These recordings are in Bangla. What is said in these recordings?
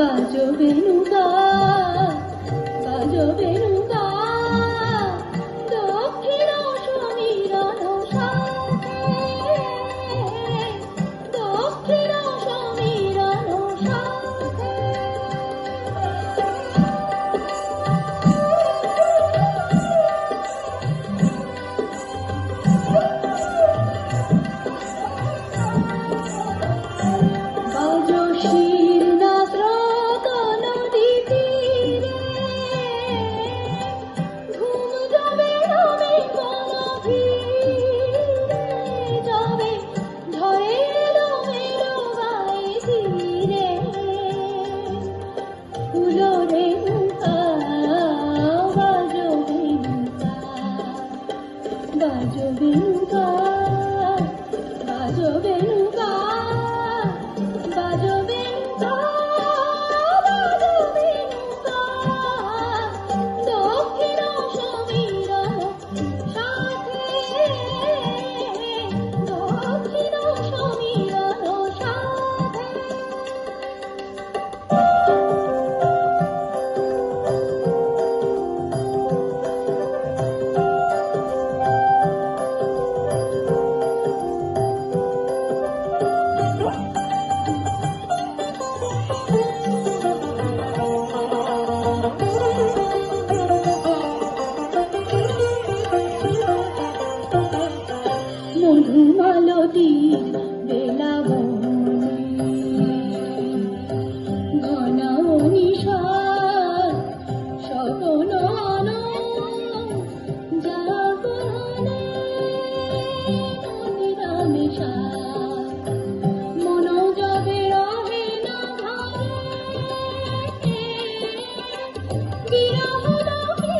বাজো বেনুকা বাজো বেনুকা দক্ষিণ সমীরণ সাথে দক্ষিণ সমীরণ সাথে বাজো শির বাজো বেনুকা বাজো বেনুকা বাজো বেনুকা বাজো বেনুকা দক্ষিণ সমীরণ সাথে দক্ষিণ সমীরণ সাথে মধুমালতীর বেলাবনে ঘন নিশার স্বপন জাগরণে নিরামিষা মনোজবে রহে না ঘরে বিরহ দুঃখে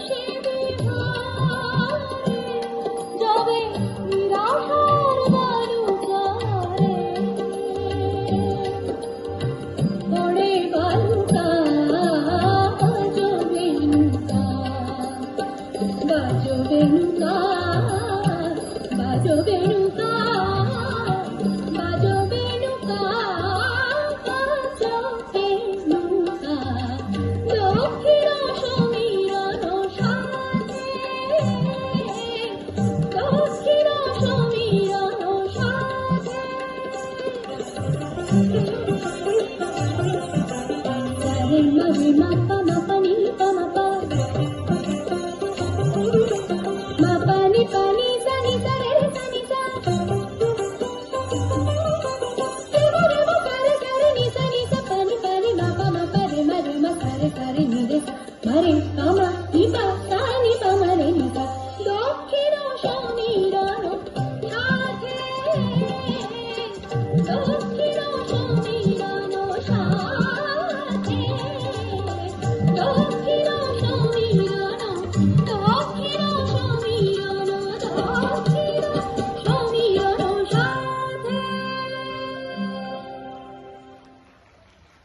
সে বিভারে যাবে নিরাশার বালুকারে পড়ে বালুকা বাজো বেনুকা বাজো বেনুকা বাজো বেনুকা বাজো বেনুকা বাজো বেনুকা দক্ষিণ সমীরণ সাথে দক্ষিণ সমীরণ সাথে